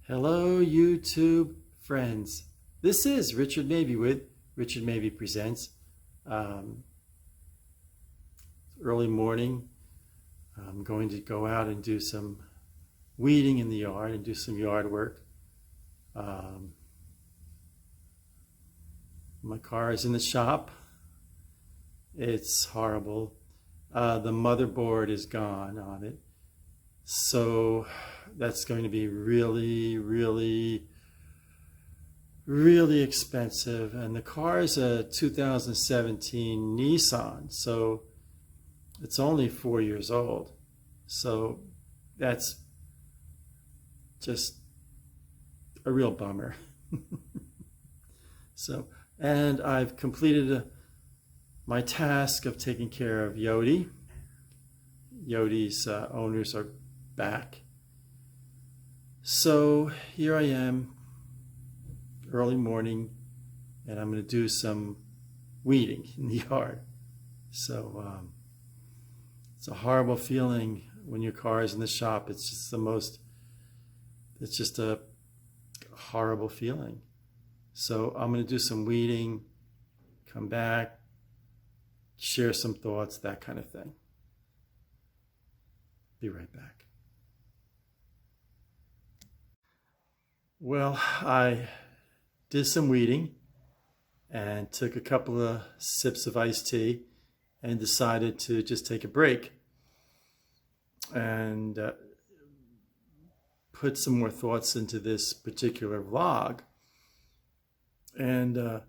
Hello, YouTube friends. This is Richard Mabey with Richard Mabey Presents. Early morning. I'm going to go out and do some weeding in the yard and do some yard work. My car is in the shop. It's horrible. The motherboard is gone on it. So that's going to be really, really, really expensive. And the car is a 2017 Nissan, so it's only 4 years old. So that's just a real bummer. And I've completed my task of taking care of Yodi. Yodi's owners are back. So here I am, early morning, and I'm going to do some weeding in the yard. So it's a horrible feeling when your car is in the shop. It's just a horrible feeling. So I'm going to do some weeding, come back, share some thoughts, that kind of thing. Be right back. Well, I did some weeding and took a couple of sips of iced tea and decided to just take a break and put some more thoughts into this particular vlog. And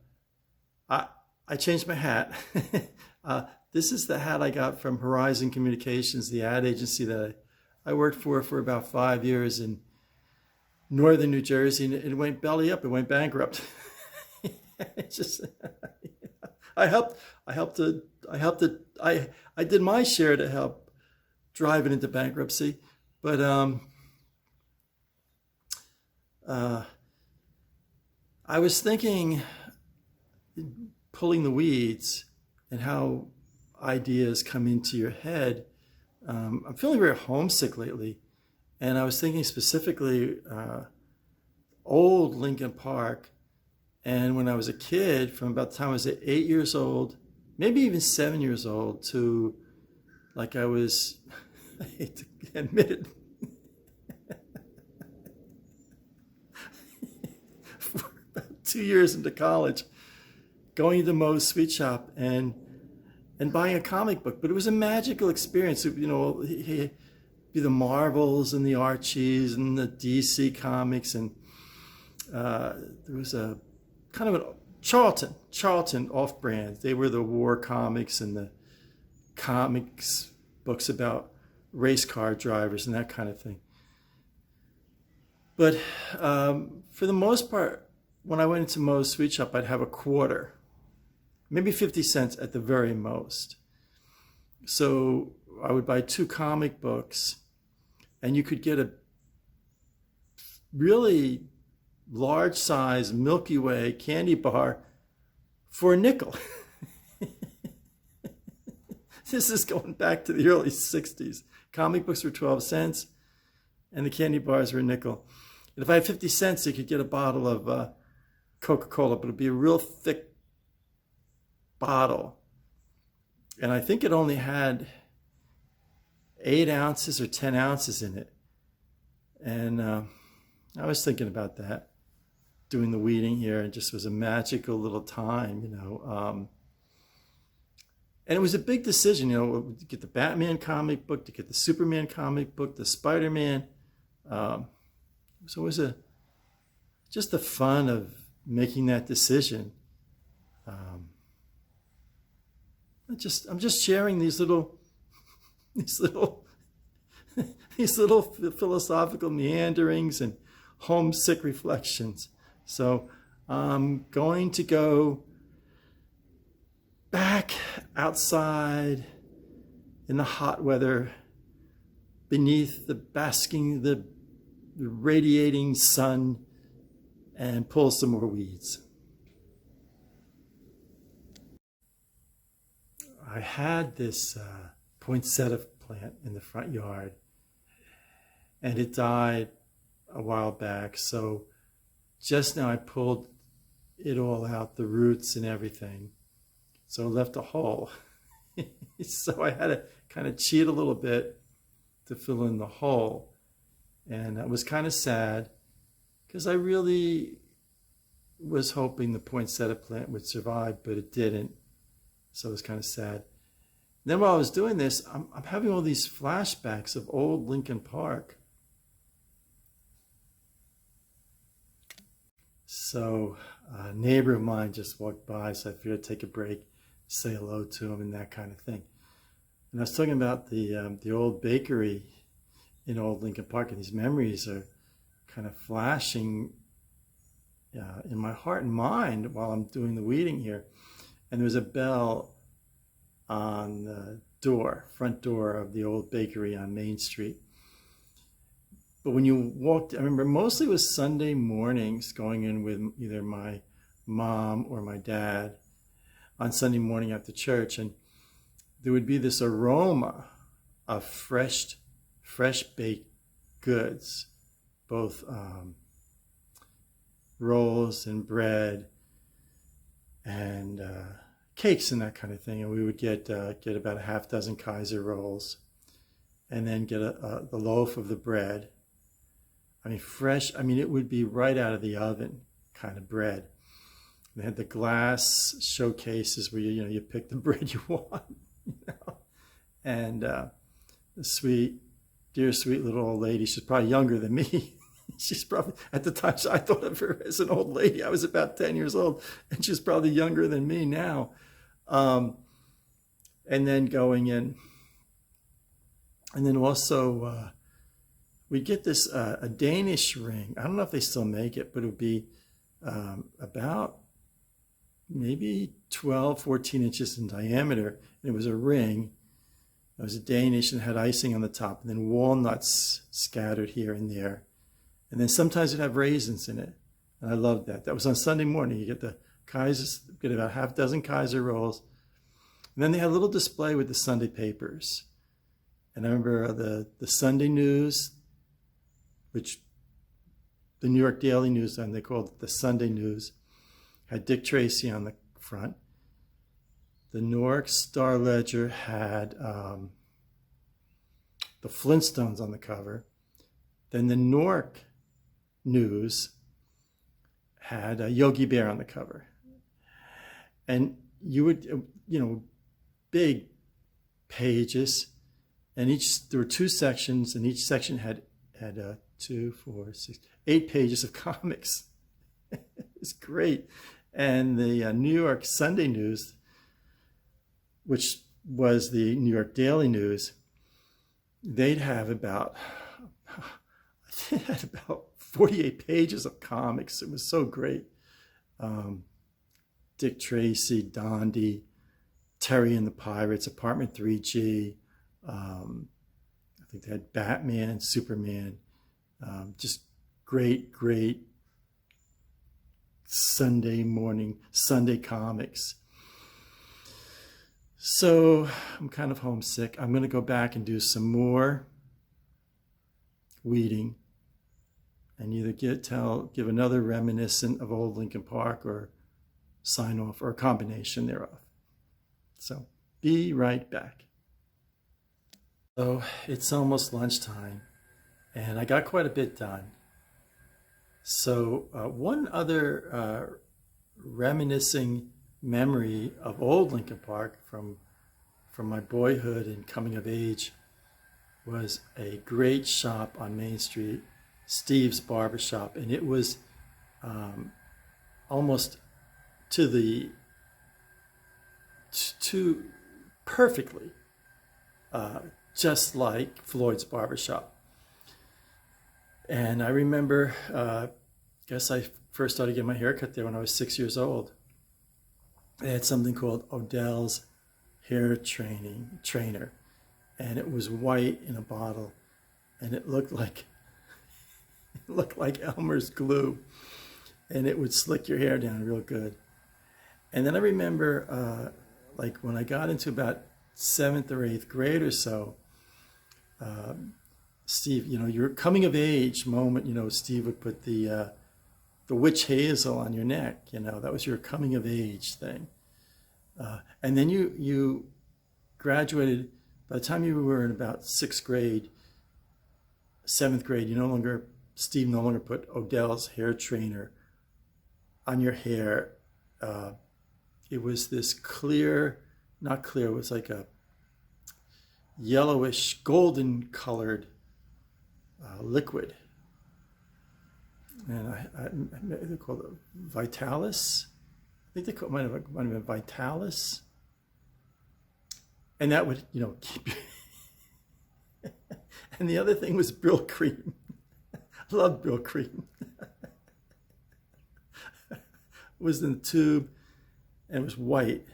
I changed my hat. This is the hat I got from Horizon Communications, the ad agency that I worked for about 5 years in northern New Jersey, and it went belly up. It went bankrupt. I did my share to help drive it into bankruptcy, but I was thinking, pulling the weeds and how ideas come into your head. I'm feeling very homesick lately, and I was thinking specifically old Lincoln Park. And when I was a kid, from about the time I was 8 years old, maybe even 7 years old, to like I was, I hate to admit it, for about 2 years into college, going to Moe's Sweet Shop and buying a comic book. But it was a magical experience. You know, be the Marvels and the Archies and the DC comics, and there was a kind of a Charlton off-brand. They were the war comics and the comics books about race car drivers and that kind of thing. But for the most part, when I went into Moe's Sweet Shop, I'd have a quarter, maybe 50 cents at the very most. So I would buy 2 comic books, and you could get a really large size Milky Way candy bar for a nickel. This is going back to the early 60s. Comic books were 12 cents, and the candy bars were a nickel. And if I had 50 cents, you could get a bottle of Coca-Cola, but it'd be a real thick bottle. And I think it only had 8 ounces or 10 ounces in it. And I was thinking about that, doing the weeding here, and just was a magical little time, you know. And it was a big decision, you know, to get the Batman comic book, to get the Superman comic book, the Spider-Man. So it was just the fun of making that decision. I'm just sharing these little philosophical meanderings and homesick reflections. So I'm going to go back outside in the hot weather, beneath the radiating sun, and pull some more weeds. I had this poinsettia plant in the front yard, and it died a while back. So just now I pulled it all out, the roots and everything. So I left a hole. So I had to kind of cheat a little bit to fill in the hole. And that was kind of sad because I really was hoping the poinsettia plant would survive, but it didn't. So it was kind of sad. Then while I was doing this, I'm having all these flashbacks of old Lincoln Park. So a neighbor of mine just walked by, so I figured I'd take a break, say hello to him and that kind of thing. And I was talking about the old bakery in old Lincoln Park, and these memories are kind of flashing in my heart and mind while I'm doing the weeding here. And there was a bell on the door, front door of the old bakery on Main Street. But when you walked, I remember mostly it was Sunday mornings, going in with either my mom or my dad on Sunday morning after church, and there would be this aroma of fresh baked goods, both rolls and bread and cakes and that kind of thing. And we would get about a half dozen Kaiser rolls, and then get the loaf of the bread. I mean, fresh. I mean, it would be right out of the oven kind of bread. They had the glass showcases where you pick the bread you want, and the dear sweet little old lady. She's probably younger than me. She's probably, at the time, I thought of her as an old lady. I was about 10 years old, and she's probably younger than me now. And then going in, and then also we get this a Danish ring. I don't know if they still make it, but it would be about maybe 12, 14 inches in diameter. And it was a ring. It was a Danish and had icing on the top, and then walnuts scattered here and there. And then sometimes it'd have raisins in it. And I loved that. That was on Sunday morning. You get the Kaisers, get about half dozen Kaiser rolls. And then they had a little display with the Sunday papers. And I remember the Sunday News, which the New York Daily News, and they called it the Sunday News, had Dick Tracy on the front. The Newark Star Ledger had the Flintstones on the cover. Then the Newark News had Yogi Bear on the cover. And you would, big pages, and there were two sections, and each section had 2, 4, 6, 8 pages of comics. It was great. And the New York Sunday News, which was the New York Daily News, they'd have about 48 pages of comics. It was so great. Dick Tracy, Dondi, Terry and the Pirates, Apartment 3G. I think they had Batman, Superman. Just great Sunday morning, Sunday comics. So I'm kind of homesick. I'm going to go back and do some more weeding and either give another reminiscent of old Lincoln Park or sign off, or a combination thereof. So be right back. So it's almost lunchtime, and I got quite a bit done. So one other reminiscing memory of old Lincoln Park from my boyhood and coming of age was a great shop on Main Street, Steve's Barbershop, and it was almost to perfectly just like Floyd's Barbershop. And I remember, guess I first started getting my hair cut there when I was 6 years old. They had something called Odell's Hair Trainer, and it was white in a bottle, and it looked like Elmer's glue, and it would slick your hair down real good. And then I remember, like when I got into about 7th or 8th grade or so, Steve, your coming of age moment, Steve would put the witch hazel on your neck, that was your coming of age thing. And then you graduated. By the time you were in about 6th grade, 7th grade, Steve no longer put Odell's hair trainer on your hair. It was this clear, not clear, it was like a yellowish, golden colored liquid. And they called it Vitalis. I think they might have been Vitalis. And that would, keep you. And the other thing was Brill cream. I love Brill cream. It was in the tube, and it was white.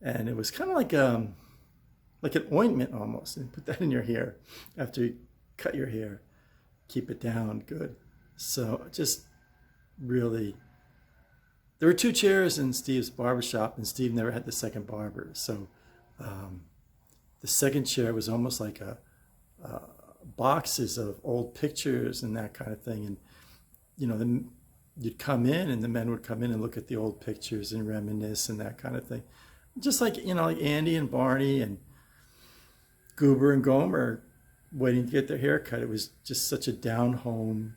And it was kind of like an ointment almost. And put that in your hair after you cut your hair. Keep it down good. So just really, there were 2 chairs in Steve's barbershop, and Steve never had the second barber. So the second chair was almost like boxes of old pictures and that kind of thing. And, then you'd come in, and the men would come in and look at the old pictures and reminisce and that kind of thing. Just like, like Andy and Barney and Goober and Gomer waiting to get their hair cut. It was just such a down-home,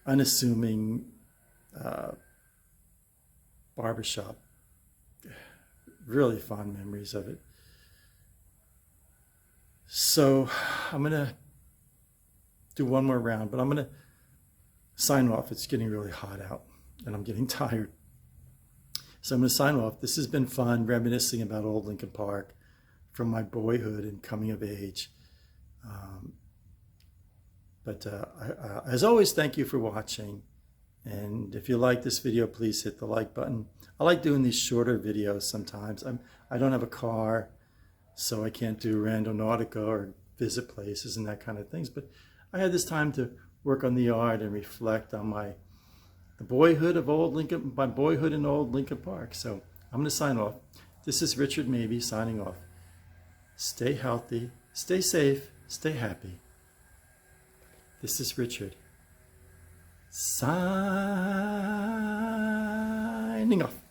unassuming barbershop. Really fond memories of it. So I'm going to do one more round, but I'm going to sign off. It's getting really hot out, and I'm getting tired. So I'm going to sign off. This has been fun, reminiscing about old Lincoln Park from my boyhood and coming of age. As always, thank you for watching. And if you like this video, please hit the like button. I like doing these shorter videos sometimes. I don't have a car, so I can't do Randonautica or visit places and that kind of things. But I had this time to work on the yard and reflect on the boyhood of old Lincoln, my boyhood in old Lincoln Park. So I'm going to sign off. This is Richard Mabey signing off. Stay healthy, stay safe, stay happy. This is Richard signing off.